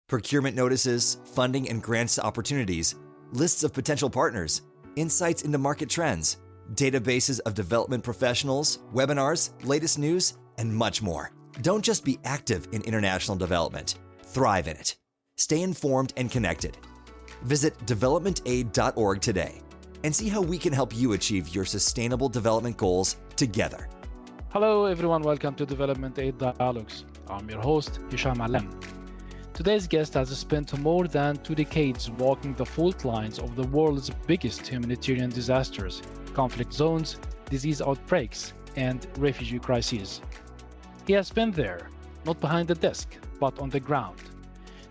Procurement notices, funding and grants opportunities, lists of potential partners, insights into market trends, databases of development professionals, webinars, latest news, and much more. Don't just be active in international development. Thrive in it. Stay informed and connected. Visit DevelopmentAid.org today and see how we can help you achieve your sustainable development goals together. Hello everyone, welcome to DevelopmentAid Dialogues. I'm your host, Hisham Alem. Today's guest has spent more than 2 decades walking the fault lines of the world's biggest humanitarian disasters, conflict zones, disease outbreaks, and refugee crises. He has been there, not behind the desk, but on the ground,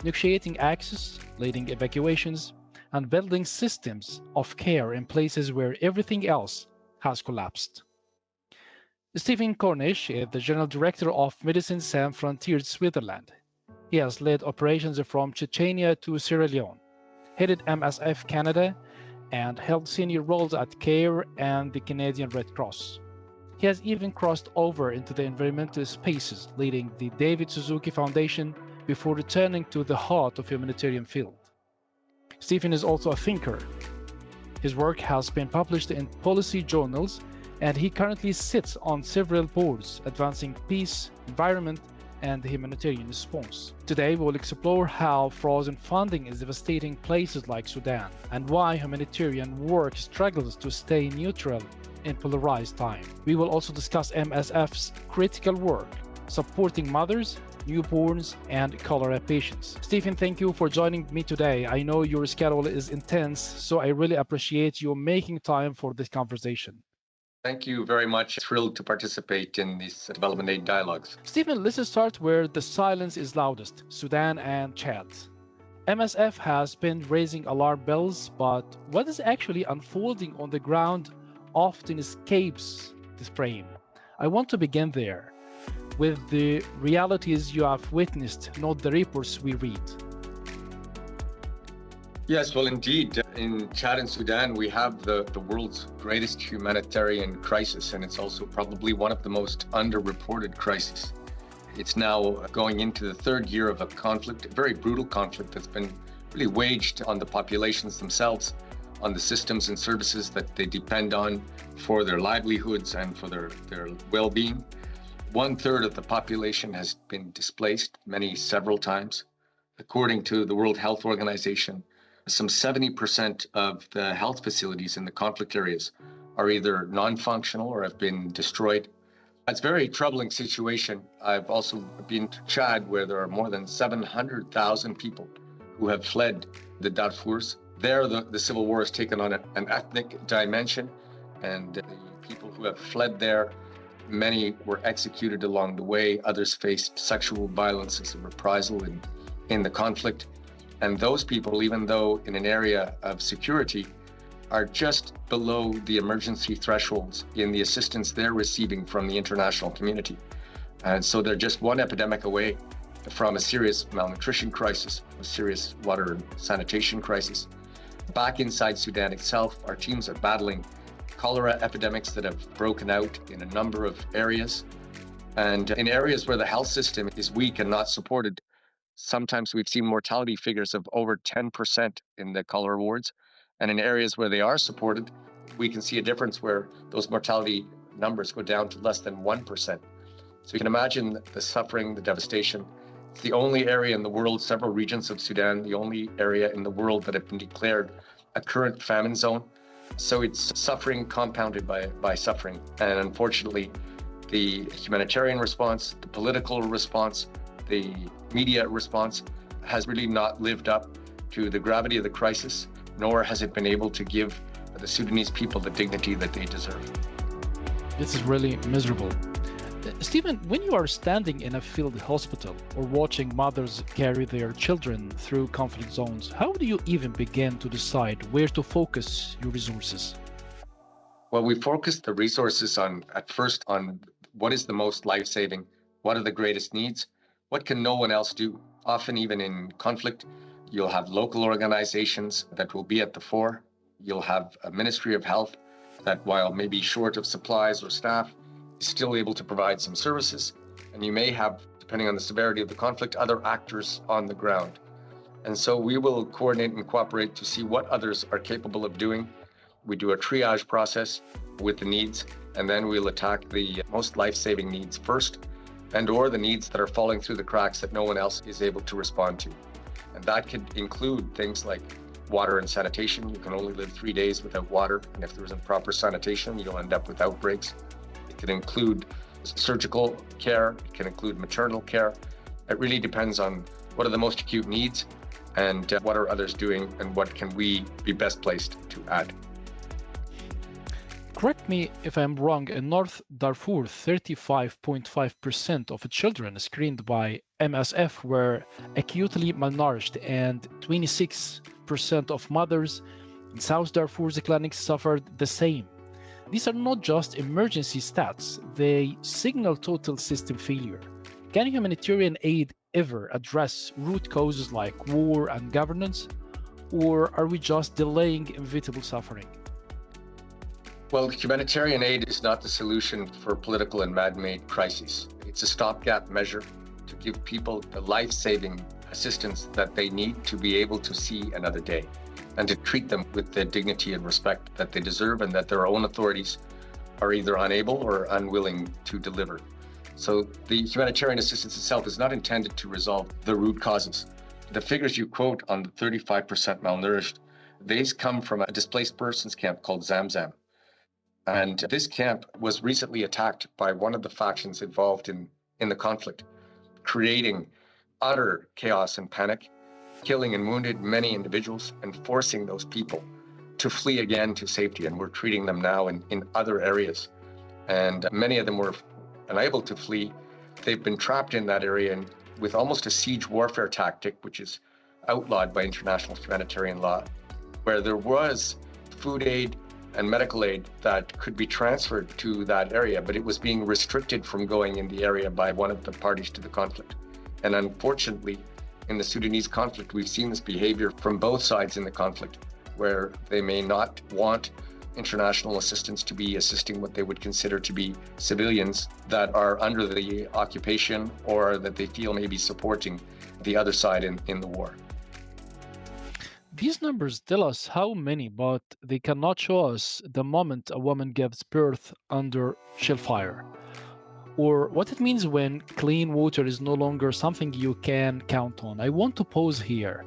negotiating access, leading evacuations, and building systems of care in places where everything else has collapsed. Stephen Cornish is the General Director of Medicine Sans Frontières Switzerland. He has led operations from Chechnya to Sierra Leone, headed MSF Canada, and held senior roles at CARE and the Canadian Red Cross. He has even crossed over into the environmental spaces, leading the David Suzuki Foundation before returning to the heart of humanitarian field. Stephen is also a thinker. His work has been published in policy journals, and he currently sits on several boards advancing peace, environment, and the humanitarian response. Today, we'll explore how frozen funding is devastating places like Sudan and why humanitarian work struggles to stay neutral in polarized time. We will also discuss MSF's critical work, supporting mothers, newborns, and cholera patients. Stephen, thank you for joining me today. I know your schedule is intense, so I really appreciate you making time for this conversation. Thank you very much. Thrilled to participate in these DevelopmentAid Dialogues. Stephen, let's start where the silence is loudest, Sudan and Chad. MSF has been raising alarm bells, but what is actually unfolding on the ground often escapes this frame. I want to begin there, with the realities you have witnessed, not the reports we read. Yes, well, indeed. In Chad and Sudan, we have the world's greatest humanitarian crisis, and it's also probably one of the most underreported crises. It's now going into the third year of a conflict, a very brutal conflict that's been really waged on the populations themselves, on the systems and services that they depend on for their livelihoods and for their well-being. 1/3 of the population has been displaced, several times. According to the World Health Organization, some 70% of the health facilities in the conflict areas are either non-functional or have been destroyed. It's a very troubling situation. I've also been to Chad, where there are more than 700,000 people who have fled the Darfurs. There, the civil war has taken on an ethnic dimension, and the people who have fled there, many were executed along the way. Others faced sexual violence as a reprisal in the conflict. And those people, even though in an area of security, are just below the emergency thresholds in the assistance they're receiving from the international community. And so they're just one epidemic away from a serious malnutrition crisis, a serious water and sanitation crisis. Back inside Sudan itself, our teams are battling cholera epidemics that have broken out in a number of areas. And in areas where the health system is weak and not supported, sometimes we've seen mortality figures of over 10% in the cholera wards. And in areas where they are supported, we can see a difference where those mortality numbers go down to less than 1%. So you can imagine the suffering, the devastation. It's the only area in the world, several regions of Sudan, the only area in the world that have been declared a current famine zone. So it's suffering compounded by suffering. And unfortunately, the humanitarian response, the political response, the media response has really not lived up to the gravity of the crisis, nor has it been able to give the Sudanese people the dignity that they deserve. This is really miserable. Stephen, when you are standing in a field hospital or watching mothers carry their children through conflict zones, how do you even begin to decide where to focus your resources? Well, we focus the resources at first on what is the most life-saving, what are the greatest needs, what can no one else do? Often, even in conflict, you'll have local organizations that will be at the fore. You'll have a Ministry of Health that, while maybe short of supplies or staff, is still able to provide some services. And you may have, depending on the severity of the conflict, other actors on the ground. And so we will coordinate and cooperate to see what others are capable of doing. We do a triage process with the needs, and then we'll attack the most life-saving needs first, and or the needs that are falling through the cracks that no one else is able to respond to. And that could include things like water and sanitation. You can only live 3 days without water, and if there isn't proper sanitation, you'll end up with outbreaks. It can include surgical care, it can include maternal care. It really depends on what are the most acute needs and what are others doing and what can we be best placed to add. Correct me if I'm wrong, in North Darfur, 35.5% of children screened by MSF were acutely malnourished, and 26% of mothers in South Darfur's clinics suffered the same. These are not just emergency stats, they signal total system failure. Can humanitarian aid ever address root causes like war and governance, or are we just delaying inevitable suffering? Well, humanitarian aid is not the solution for political and man-made crises. It's a stopgap measure to give people the life-saving assistance that they need to be able to see another day, and to treat them with the dignity and respect that they deserve and that their own authorities are either unable or unwilling to deliver. So the humanitarian assistance itself is not intended to resolve the root causes. The figures you quote on the 35% malnourished, these come from a displaced persons camp called Zamzam. And this camp was recently attacked by one of the factions involved in the conflict, creating utter chaos and panic, killing and wounded many individuals and forcing those people to flee again to safety. And we're treating them now in other areas. And many of them were unable to flee. They've been trapped in that area and with almost a siege warfare tactic, which is outlawed by international humanitarian law, where there was food aid and medical aid that could be transferred to that area, but it was being restricted from going in the area by one of the parties to the conflict. And unfortunately, in the Sudanese conflict, we've seen this behavior from both sides in the conflict, where they may not want international assistance to be assisting what they would consider to be civilians that are under the occupation or that they feel may be supporting the other side in the war. These numbers tell us how many, but they cannot show us the moment a woman gives birth under shellfire, or what it means when clean water is no longer something you can count on. I want to pause here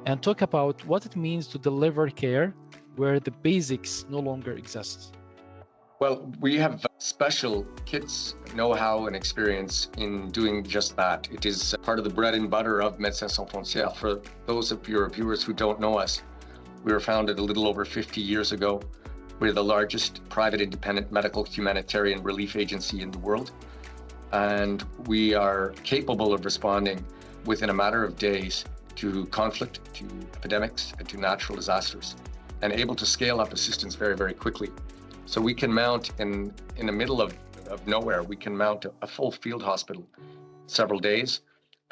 and talk about what it means to deliver care where the basics no longer exist. Well, we have special kits, know-how, and experience in doing just that. It is part of the bread and butter of Médecins Sans Frontières. For those of your viewers who don't know us, we were founded a little over 50 years ago. We're the largest private independent medical humanitarian relief agency in the world. And we are capable of responding within a matter of days to conflict, to epidemics, and to natural disasters, and able to scale up assistance very, very quickly. So we can mount in the middle of nowhere, we can mount a full field hospital several days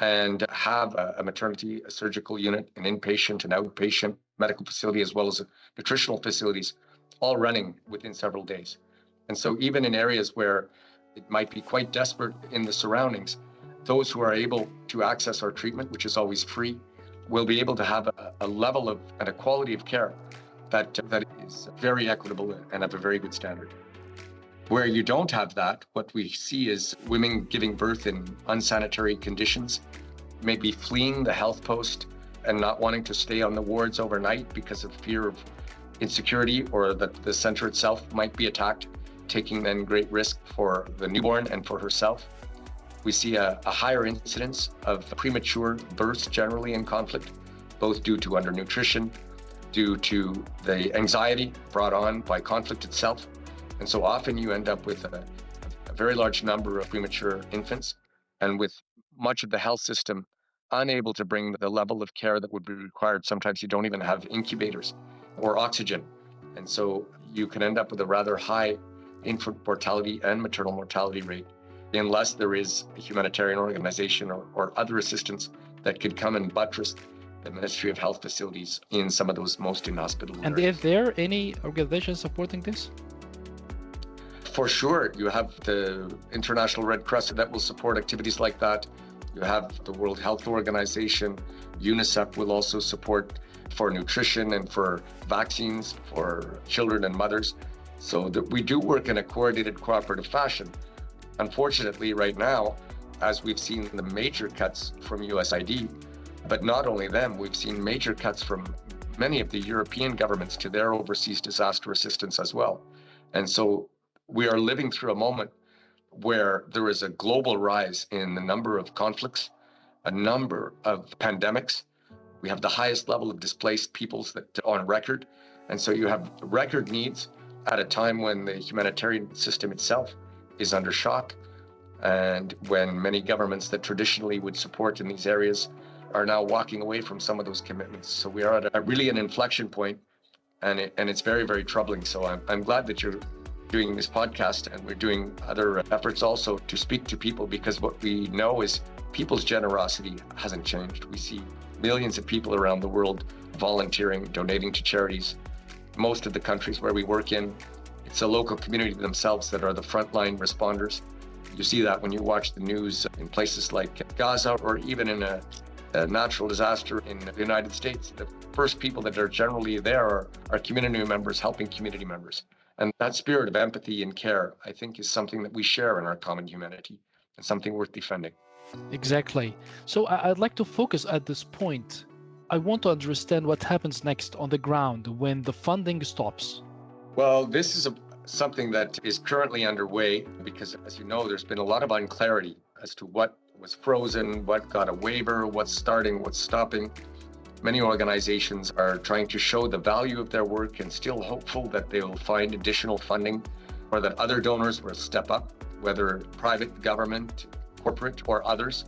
and have a maternity, a surgical unit, an inpatient, an outpatient medical facility, as well as nutritional facilities, all running within several days. And so even in areas where it might be quite desperate in the surroundings, those who are able to access our treatment, which is always free, will be able to have a level of and a quality of care that is very equitable and of a very good standard. Where you don't have that, what we see is women giving birth in unsanitary conditions, maybe fleeing the health post and not wanting to stay on the wards overnight because of fear of insecurity or that the center itself might be attacked, taking then great risk for the newborn and for herself. We see a higher incidence of premature births generally in conflict, both due to undernutrition, due to the anxiety brought on by conflict itself. And so often you end up with a very large number of premature infants, and with much of the health system unable to bring the level of care that would be required. Sometimes you don't even have incubators or oxygen. And so you can end up with a rather high infant mortality and maternal mortality rate unless there is a humanitarian organization or other assistance that could come and buttress the Ministry of Health facilities in some of those most inhospitable areas. And is there any organization supporting this? For sure, you have the International Red Cross that will support activities like that. You have the World Health Organization. UNICEF will also support for nutrition and for vaccines for children and mothers. So that we do work in a coordinated, cooperative fashion. Unfortunately, right now, as we've seen the major cuts from USAID, but not only them, we've seen major cuts from many of the European governments to their overseas disaster assistance as well. And so we are living through a moment where there is a global rise in the number of conflicts, a number of pandemics. We have the highest level of displaced peoples that on record. And so you have record needs at a time when the humanitarian system itself is under shock, and when many governments that traditionally would support in these areas are now walking away from some of those commitments. So we are at really an inflection point, and it's very, very troubling. So I'm glad that you're doing this podcast, and we're doing other efforts also to speak to people, because what we know is people's generosity hasn't changed. We see millions of people around the world volunteering, donating to charities. Most of the countries where we work in, it's a local community themselves that are the frontline responders. You see that when you watch the news in places like Gaza, or even in a natural disaster in the United States. The first people that are generally there are community members helping community members. And that spirit of empathy and care, I think, is something that we share in our common humanity, and something worth defending. Exactly. So I'd like to focus at this point. I want to understand what happens next on the ground when the funding stops. Well, this is something that is currently underway, because, as you know, there's been a lot of unclarity as to what was frozen, what got a waiver, what's starting, what's stopping. Many organizations are trying to show the value of their work and still hopeful that they will find additional funding, or that other donors will step up, whether private, government, corporate, or others.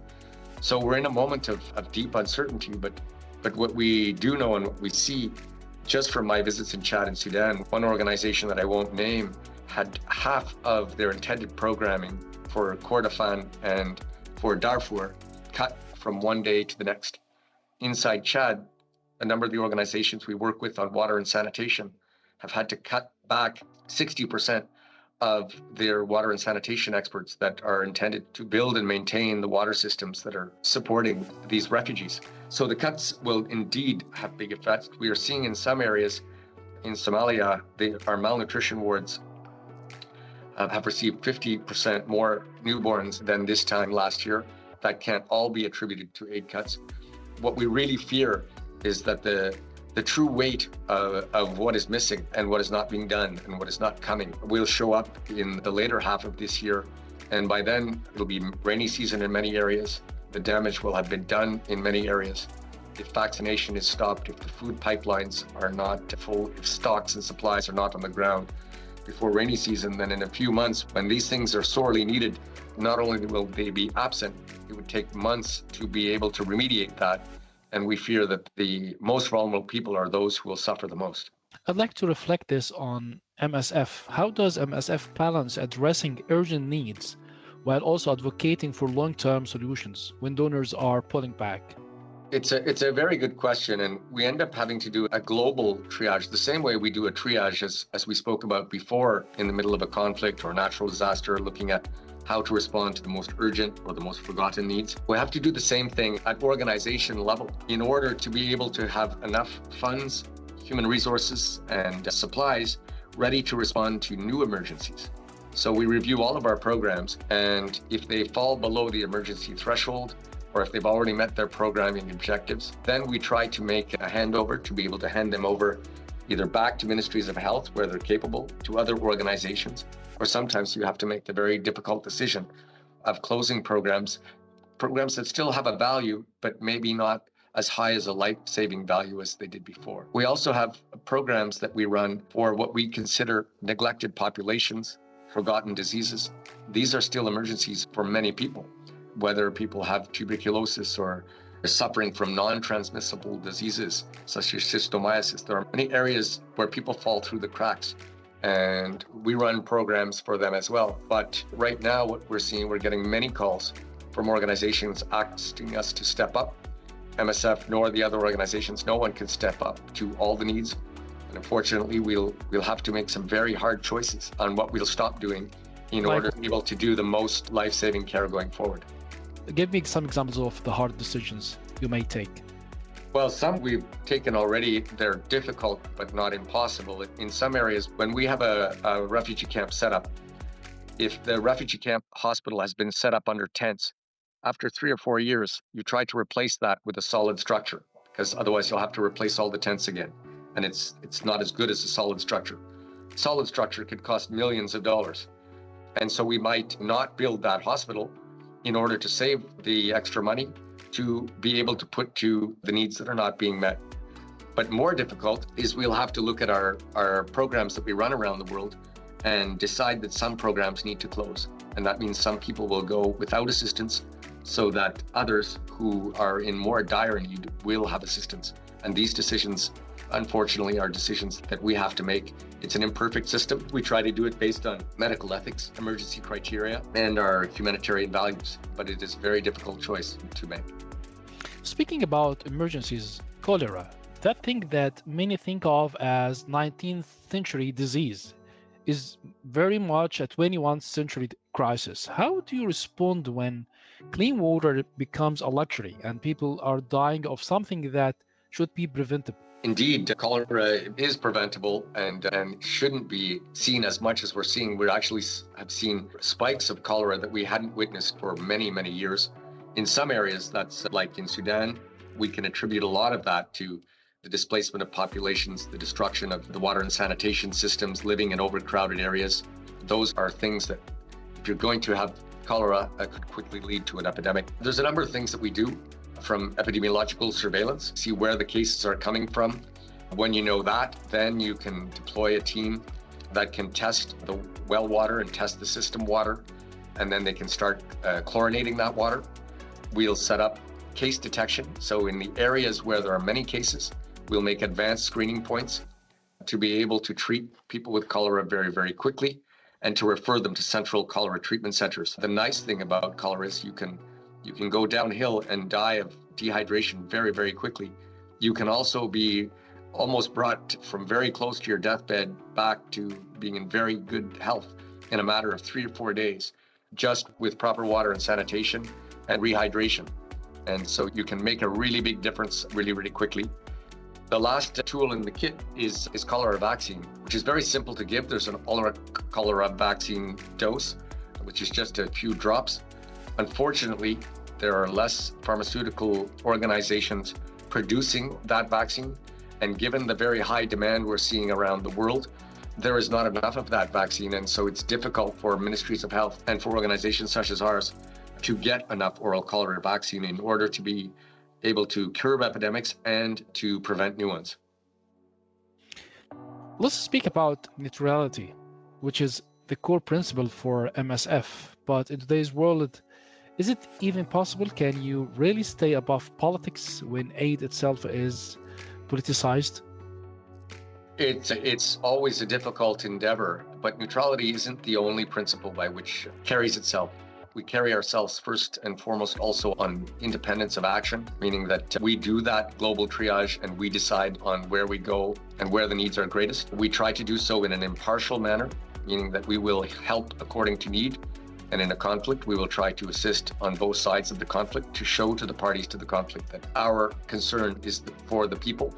So we're in a moment of deep uncertainty, but what we do know and what we see just from my visits in Chad and Sudan, one organization that I won't name had half of their intended programming for Kordofan and for Darfur cut from one day to the next. Inside Chad, a number of the organizations we work with on water and sanitation have had to cut back 60% of their water and sanitation experts that are intended to build and maintain the water systems that are supporting these refugees. So the cuts will indeed have big effects. We are seeing in some areas in Somalia, our malnutrition wards have received 50% more newborns than this time last year. That can't all be attributed to aid cuts. What we really fear is that the true weight of what is missing and what is not being done and what is not coming will show up in the later half of this year. And by then, it'll be rainy season in many areas. The damage will have been done in many areas. If vaccination is stopped, if the food pipelines are not full, if stocks and supplies are not on the ground before rainy season, then in a few months, when these things are sorely needed, not only will they be absent, it would take months to be able to remediate that. And we fear that the most vulnerable people are those who will suffer the most. I'd like to reflect this on MSF. How does MSF balance addressing urgent needs while also advocating for long-term solutions when donors are pulling back? It's a very good question, and we end up having to do a global triage, the same way we do a triage as we spoke about before in the middle of a conflict or natural disaster, looking at how to respond to the most urgent or the most forgotten needs. We have to do the same thing at organization level in order to be able to have enough funds, human resources, and supplies ready to respond to new emergencies. So we review all of our programs, and if they fall below the emergency threshold, or if they've already met their programming objectives, then we try to make a handover to be able to hand them over either back to ministries of health where they're capable, to other organizations, or sometimes you have to make the very difficult decision of closing programs that still have a value, but maybe not as high as a life-saving value as they did before. We also have programs that we run for what we consider neglected populations, forgotten diseases. These are still emergencies for many people, whether people have tuberculosis or are suffering from non-transmissible diseases such as schistosomiasis. There are many areas where people fall through the cracks, and we run programs for them as well. But right now, what we're seeing, we're getting many calls from organizations asking us to step up. MSF nor the other organizations, no one can step up to all the needs. And unfortunately, we'll have to make some very hard choices on what we'll stop doing in order to be able to do the most life-saving care going forward. give me some examples of the hard decisions you may take. Well, some we've taken already. They're difficult, but not impossible. In some areas, when we have a refugee camp set up, if the refugee camp hospital has been set up under tents, after 3 or 4 years, you try to replace that with a solid structure, because otherwise you'll have to replace all the tents again. And it's not as good as a solid structure. Solid structure could cost millions of dollars. And so we might not build that hospital in order to save the extra money to be able to put to the needs that are not being met. But more difficult is we'll have to look at our programs that we run around the world and decide that some programs need to close. And that means some people will go without assistance so that others who are in more dire need will have assistance. And these decisions, unfortunately, are decisions that we have to make. It's an imperfect system. We try to do it based on medical ethics, emergency criteria, and our humanitarian values, but it is a very difficult choice to make. Speaking about emergencies, cholera, that thing that many think of as 19th century disease, is very much a 21st century crisis. How do you respond when clean water becomes a luxury and people are dying of something that should be preventable? Indeed, cholera is preventable and shouldn't be seen as much as we're seeing. We actually have seen spikes of cholera that we hadn't witnessed for many, many years. In some areas, that's like in Sudan, we can attribute a lot of that to the displacement of populations, the destruction of the water and sanitation systems, living in overcrowded areas. Those are things that, if you're going to have cholera, that could quickly lead to an epidemic. There's a number of things that we do, from epidemiological surveillance, see where the cases are coming from. When you know that, then you can deploy a team that can test the well water and test the system water, and then they can start chlorinating that water. We'll set up case detection. So in the areas where there are many cases, we'll make advanced screening points to be able to treat people with cholera very, very quickly and to refer them to central cholera treatment centers. The nice thing about cholera is you can go downhill and die of dehydration very, very quickly. You can also be almost brought from very close to your deathbed back to being in very good health in a matter of 3 to 4 days, just with proper water and sanitation and rehydration. And so you can make a really big difference really, really quickly. The last tool in the kit is cholera vaccine, which is very simple to give. There's an cholera vaccine dose, which is just a few drops. Unfortunately, there are less pharmaceutical organizations producing that vaccine. And given the very high demand we're seeing around the world, there is not enough of that vaccine. And so it's difficult for ministries of health and for organizations such as ours to get enough oral cholera vaccine in order to be able to curb epidemics and to prevent new ones. Let's speak about neutrality, which is the core principle for MSF. But in today's world, is it even possible? Can you really stay above politics when aid itself is politicized? It's always a difficult endeavor, but neutrality isn't the only principle by which carries itself. We carry ourselves first and foremost also on independence of action, meaning that we do that global triage and we decide on where we go and where the needs are greatest. We try to do so in an impartial manner, meaning that we will help according to need. And in a conflict, we will try to assist on both sides of the conflict to show to the parties to the conflict that our concern is for the people.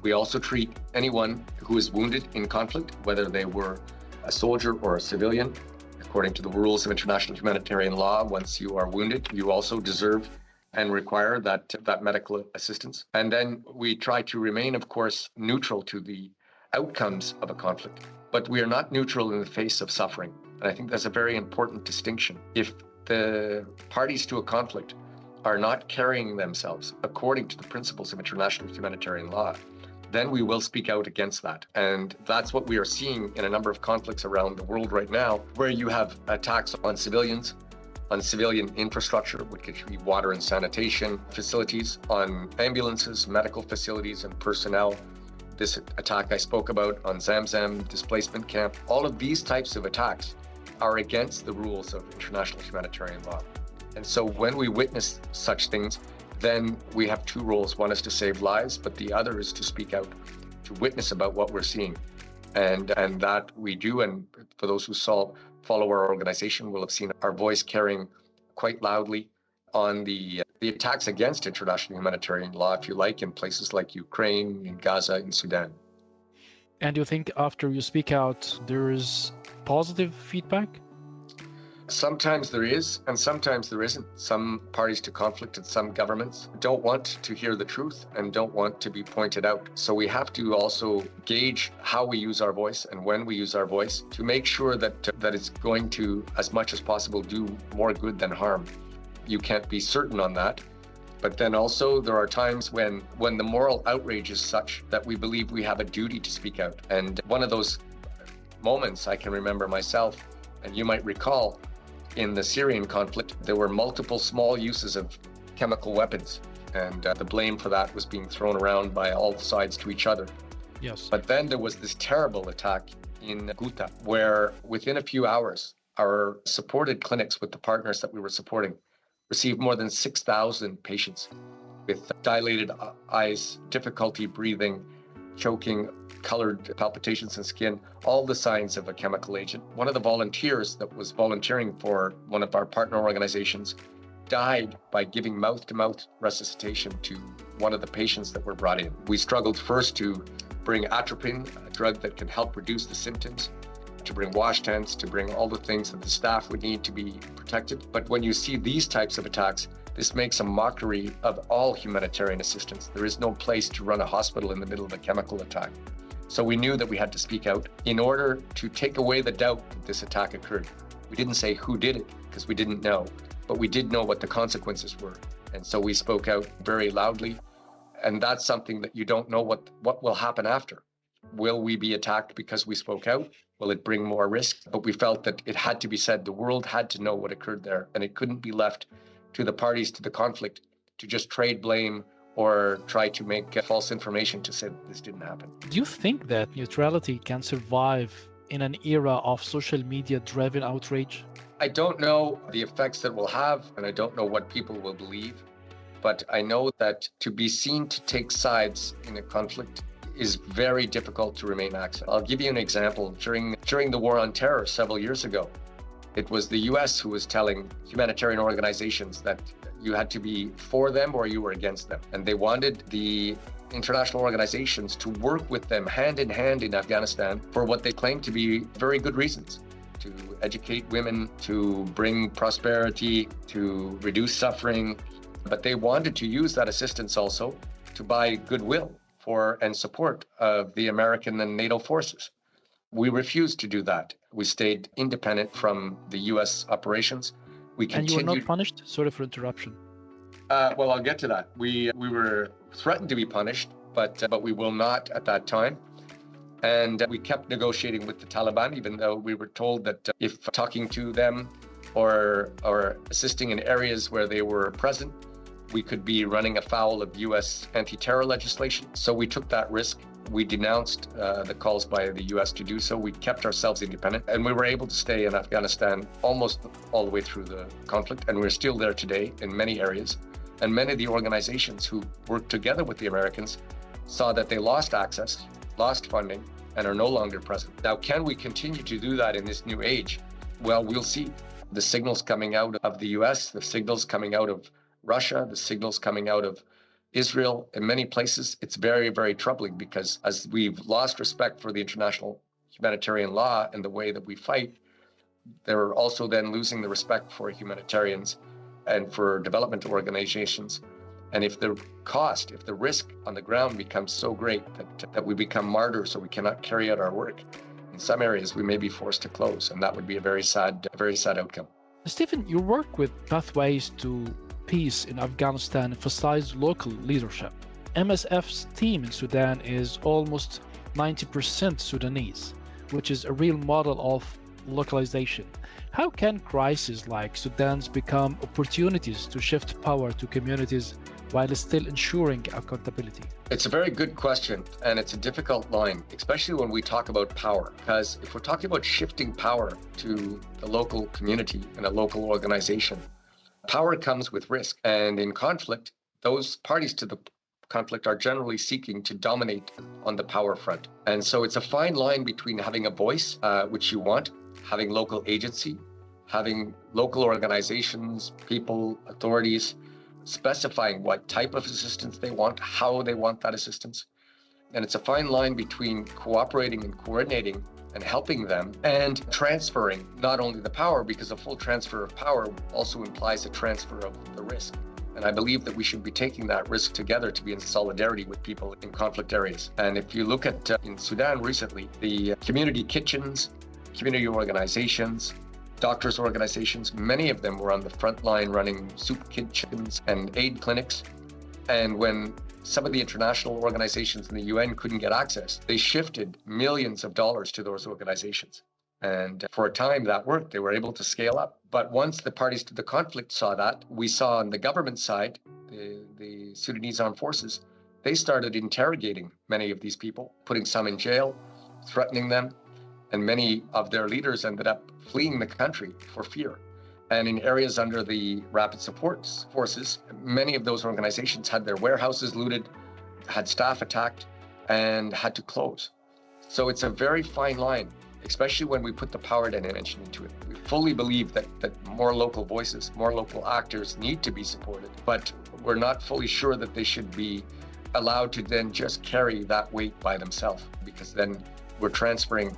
We also treat anyone who is wounded in conflict, whether they were a soldier or a civilian, according to the rules of international humanitarian law. Once you are wounded, you also deserve and require that medical assistance. And then we try to remain, of course, neutral to the outcomes of a conflict, but we are not neutral in the face of suffering. And I think that's a very important distinction. If the parties to a conflict are not carrying themselves according to the principles of international humanitarian law, then we will speak out against that. And that's what we are seeing in a number of conflicts around the world right now, where you have attacks on civilians, on civilian infrastructure, which could be water and sanitation facilities, on ambulances, medical facilities, and personnel. This attack I spoke about on Zamzam displacement camp, all of these types of attacks are against the rules of international humanitarian law. And so when we witness such things, then we have two roles. One is to save lives, but the other is to speak out, to witness about what we're seeing. And that we do. And for those who follow our organization will have seen our voice carrying quite loudly on the attacks against international humanitarian law, if you like, in places like Ukraine, in Gaza, in Sudan. And you think after you speak out, there is positive feedback? Sometimes there is, and sometimes there isn't. Some parties to conflict and some governments don't want to hear the truth and don't want to be pointed out. So we have to also gauge how we use our voice and when we use our voice to make sure that it's going to, as much as possible, do more good than harm. You can't be certain on that. But then also there are times when the moral outrage is such that we believe we have a duty to speak out. And one of those moments I can remember myself, and you might recall, in the Syrian conflict, there were multiple small uses of chemical weapons, and the blame for that was being thrown around by all sides to each other. Yes. But then there was this terrible attack in Ghouta, where within a few hours, our supported clinics with the partners that we were supporting received more than 6,000 patients with dilated eyes, difficulty breathing, choking, colored palpitations in skin, all the signs of a chemical agent. One of the volunteers that was volunteering for one of our partner organizations died by giving mouth-to-mouth resuscitation to one of the patients that were brought in. We struggled first to bring atropine, a drug that can help reduce the symptoms, to bring wash tents, to bring all the things that the staff would need to be protected. But when you see these types of attacks, this makes a mockery of all humanitarian assistance. There is no place to run a hospital in the middle of a chemical attack. So we knew that we had to speak out in order to take away the doubt that this attack occurred. We didn't say who did it because we didn't know, but we did know what the consequences were. And so we spoke out very loudly. And that's something that you don't know what will happen after. Will we be attacked because we spoke out? Will it bring more risk? But we felt that it had to be said. The world had to know what occurred there, and it couldn't be left to the parties to the conflict to just trade blame or try to make false information to say that this didn't happen. Do you think that neutrality can survive in an era of social media-driven outrage? I don't know the effects that will have, and I don't know what people will believe, but I know that to be seen to take sides in a conflict is very difficult to remain accurate. I'll give you an example. During the war on terror several years ago, it was the US who was telling humanitarian organizations that you had to be for them or you were against them. And they wanted the international organizations to work with them hand in hand in Afghanistan for what they claimed to be very good reasons: to educate women, to bring prosperity, to reduce suffering. But they wanted to use that assistance also to buy goodwill for and support of the American and NATO forces. We refused to do that. We stayed independent from the US operations. We continued. And you were not punished? Sorry for interruption. Well, I'll get to that. We were threatened to be punished, but we will not at that time. And we kept negotiating with the Taliban, even though we were told that if talking to them or assisting in areas where they were present, we could be running afoul of US anti-terror legislation. So we took that risk. We denounced the calls by the US to do so. We kept ourselves independent, and we were able to stay in Afghanistan almost all the way through the conflict. And we're still there today in many areas. And many of the organizations who worked together with the Americans saw that they lost access, lost funding, and are no longer present. Now, can we continue to do that in this new age? Well, we'll see. The signals coming out of the US, the signals coming out of Russia, the signals coming out of Israel, in many places, it's very, very troubling, because as we've lost respect for the international humanitarian law and the way that we fight, they're also then losing the respect for humanitarians and for development organizations. And if the risk on the ground becomes so great that we become martyrs or we cannot carry out our work, in some areas we may be forced to close, and that would be a very sad outcome. Stephen, your work with Pathways to Peace in Afghanistan emphasized local leadership. MSF's team in Sudan is almost 90% Sudanese, which is a real model of localization. How can crises like Sudan's become opportunities to shift power to communities while still ensuring accountability? It's a very good question, and it's a difficult line, especially when we talk about power, because if we're talking about shifting power to the local community and a local organization, power comes with risk. And in conflict, those parties to the conflict are generally seeking to dominate on the power front. And so it's a fine line between having a voice, which you want, having local agency, having local organizations, people, authorities, specifying what type of assistance they want, how they want that assistance. And it's a fine line between cooperating and coordinating and helping them and transferring not only the power, because a full transfer of power also implies a transfer of the risk. And I believe that we should be taking that risk together to be in solidarity with people in conflict areas. And if you look at in Sudan recently, the community kitchens, community organizations, doctors' organizations, many of them were on the front line running soup kitchens and aid clinics. And when some of the international organizations in the UN couldn't get access, they shifted millions of dollars to those organizations. And for a time that worked, they were able to scale up. But once the parties to the conflict saw that, we saw on the government side, the Sudanese armed forces, they started interrogating many of these people, putting some in jail, threatening them. And many of their leaders ended up fleeing the country for fear. And in areas under the rapid support forces, many of those organizations had their warehouses looted, had staff attacked, and had to close. So it's a very fine line, especially when we put the power dimension into it. We fully believe that more local voices, more local actors need to be supported, but we're not fully sure that they should be allowed to then just carry that weight by themselves, because then we're transferring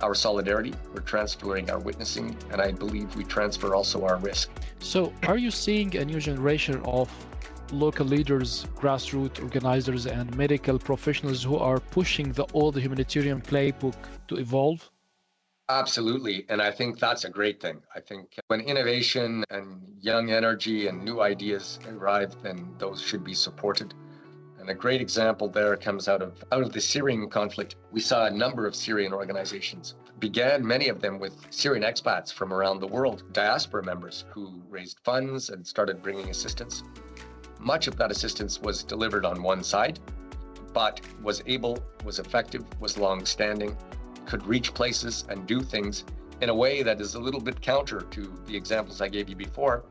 our solidarity, we're transferring our witnessing, and I believe we transfer also our risk. So are you seeing a new generation of local leaders, grassroots organizers, and medical professionals who are pushing the old humanitarian playbook to evolve? Absolutely, and I think that's a great thing. I think when innovation and young energy and new ideas arrive, then those should be supported. And a great example there comes out of the Syrian conflict. We saw a number of Syrian organizations, began many of them with Syrian expats from around the world, diaspora members who raised funds and started bringing assistance. Much of that assistance was delivered on one side, but was effective, was long-standing, could reach places and do things in a way that is a little bit counter to the examples I gave you before.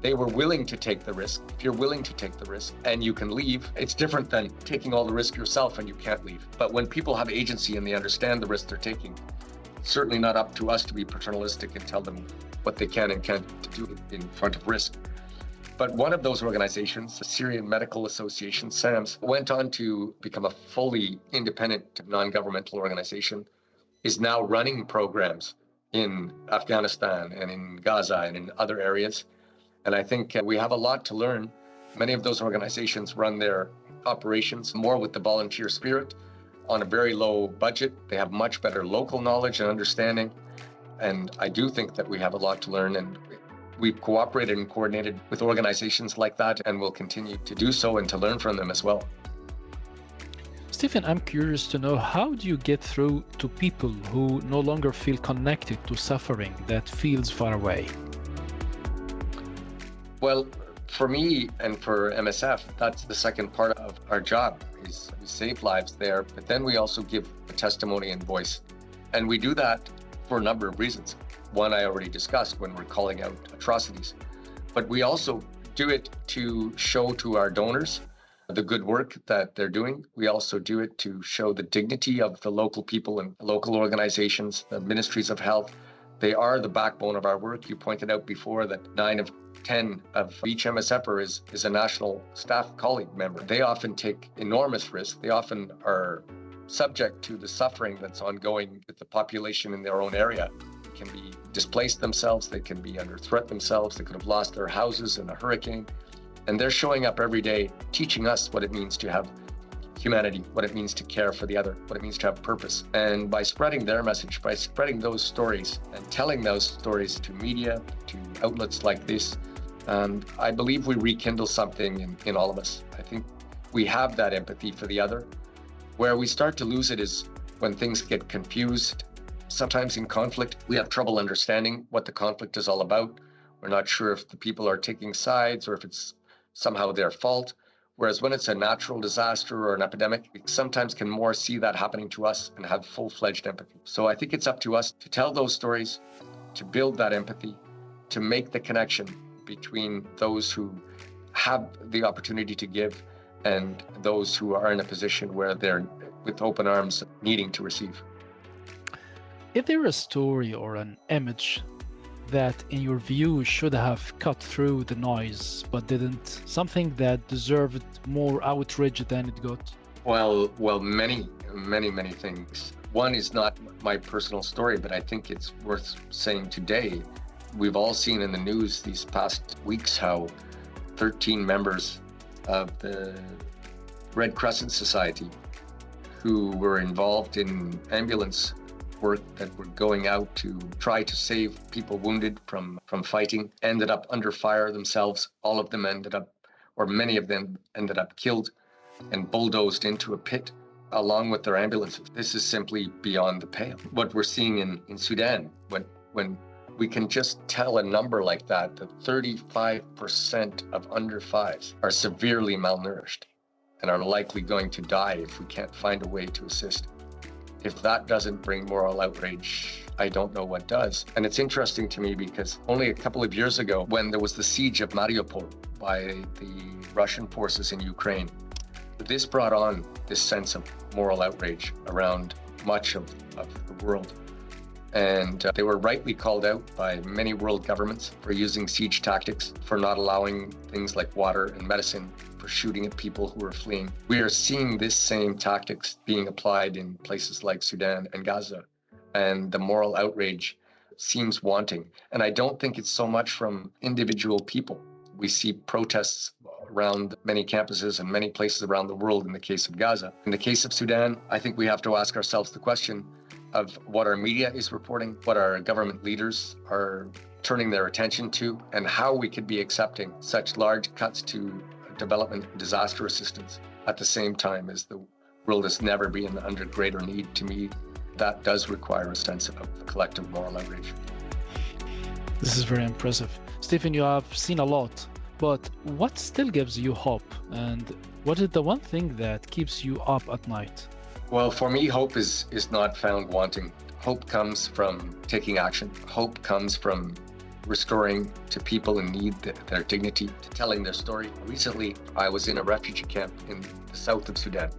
They were willing to take the risk. If you're willing to take the risk and you can leave, it's different than taking all the risk yourself and you can't leave. But when people have agency and they understand the risk they're taking, it's certainly not up to us to be paternalistic and tell them what they can and can't do in front of risk. But one of those organizations, the Syrian Medical Association, SAMS, went on to become a fully independent non-governmental organization, is now running programs in Afghanistan and in Gaza and in other areas. And I think we have a lot to learn. Many of those organizations run their operations more with the volunteer spirit on a very low budget. They have much better local knowledge and understanding. And I do think that we have a lot to learn. And we've cooperated and coordinated with organizations like that and will continue to do so and to learn from them as well. Stephen, I'm curious to know, how do you get through to people who no longer feel connected to suffering that feels far away? Well, for me and for MSF, that's the second part of our job, is we save lives there, but then we also give a testimony and voice. And we do that for a number of reasons. One I already discussed when we're calling out atrocities, but we also do it to show to our donors the good work that they're doing. We also do it to show the dignity of the local people and local organizations, the ministries of health. They are the backbone of our work. You pointed out before that 9 of 10 of each MSFer is a national staff colleague member. They often take enormous risks. They often are subject to the suffering that's ongoing with the population in their own area. They can be displaced themselves. They can be under threat themselves. They could have lost their houses in a hurricane. And they're showing up every day, teaching us what it means to have humanity, what it means to care for the other, what it means to have purpose. And by spreading their message, by spreading those stories and telling those stories to media, to outlets like this, I believe we rekindle something in all of us. I think we have that empathy for the other. Where we start to lose it is when things get confused. Sometimes in conflict, we have trouble understanding what the conflict is all about. We're not sure if the people are taking sides or if it's somehow their fault. Whereas when it's a natural disaster or an epidemic, we sometimes can more see that happening to us and have full-fledged empathy. So I think it's up to us to tell those stories, to build that empathy, to make the connection between those who have the opportunity to give and those who are in a position where they're with open arms needing to receive. Is there a story or an image that, in your view, should have cut through the noise but didn't? Something that deserved more outrage than it got? Well, many things. One is not my personal story, but I think it's worth saying today. We've all seen in the news these past weeks how 13 members of the Red Crescent Society who were involved in ambulance work that were going out to try to save people wounded from fighting ended up under fire themselves. All of them ended up, or many of them ended up killed and bulldozed into a pit along with their ambulances. This is simply beyond the pale. What we're seeing in Sudan, when we can just tell a number like that 35% of under fives are severely malnourished and are likely going to die if we can't find a way to assist. If that doesn't bring moral outrage, I don't know what does. And it's interesting to me because only a couple of years ago, when there was the siege of Mariupol by the Russian forces in Ukraine, this brought on this sense of moral outrage around much of the world. And they were rightly called out by many world governments for using siege tactics, for not allowing things like water and medicine, for shooting at people who are fleeing. We are seeing this same tactics being applied in places like Sudan and Gaza, and the moral outrage seems wanting. And I don't think it's so much from individual people. We see protests around many campuses and many places around the world in the case of Gaza. In the case of Sudan, I think we have to ask ourselves the question of what our media is reporting, what our government leaders are turning their attention to, and how we could be accepting such large cuts to development and disaster assistance at the same time as the world has never been under greater need. To me, that does require a sense of collective moral outrage. This is very impressive. Stephen, you have seen a lot, but what still gives you hope? And what is the one thing that keeps you up at night? Well, for me, hope is not found wanting. Hope comes from taking action. Hope comes from restoring to people in need their dignity, to telling their story. Recently, I was in a refugee camp in the south of Sudan.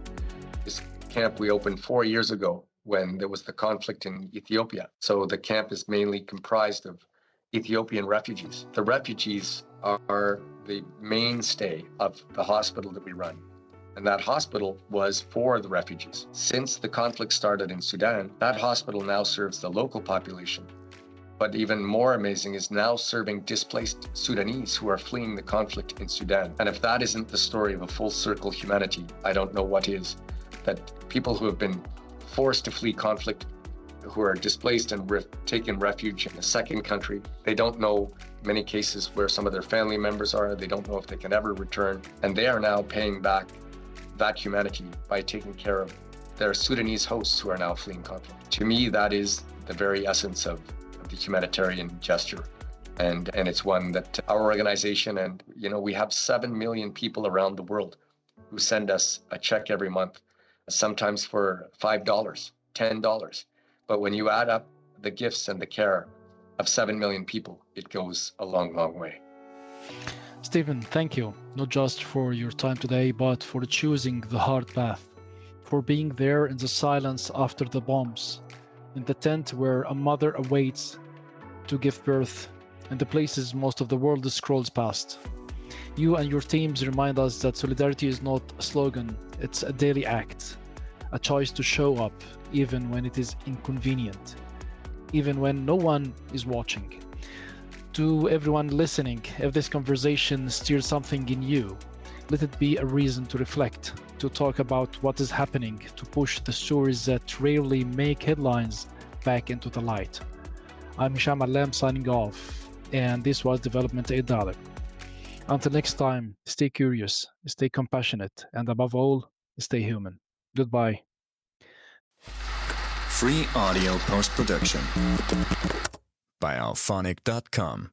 This camp we opened 4 years ago when there was the conflict in Ethiopia. So the camp is mainly comprised of Ethiopian refugees. The refugees are the mainstay of the hospital that we run. And that hospital was for the refugees. Since the conflict started in Sudan, that hospital now serves the local population. But even more amazing is now serving displaced Sudanese who are fleeing the conflict in Sudan. And if that isn't the story of a full circle humanity, I don't know what is. That people who have been forced to flee conflict, who are displaced and taken refuge in a second country, they don't know many cases where some of their family members are. They don't know if they can ever return. And they are now paying back that humanity by taking care of their Sudanese hosts who are now fleeing conflict. To me, that is the very essence of the humanitarian gesture. And it's one that our organization, and we have 7 million people around the world who send us a check every month, sometimes for $5, $10. But when you add up the gifts and the care of 7 million people, it goes a long, long way. Stephen, thank you, not just for your time today, but for choosing the hard path, for being there in the silence after the bombs, in the tent where a mother awaits to give birth, and the places most of the world scrolls past. You and your teams remind us that solidarity is not a slogan, it's a daily act, a choice to show up even when it is inconvenient, even when no one is watching. To everyone listening, if this conversation stirs something in you, let it be a reason to reflect, to talk about what is happening, to push the stories that rarely make headlines back into the light. I'm Hisham Alem signing off, and this was DevelopmentAid Dialogue. Until next time, stay curious, stay compassionate, and above all, stay human. Goodbye. Free audio post-production by alphonic.com.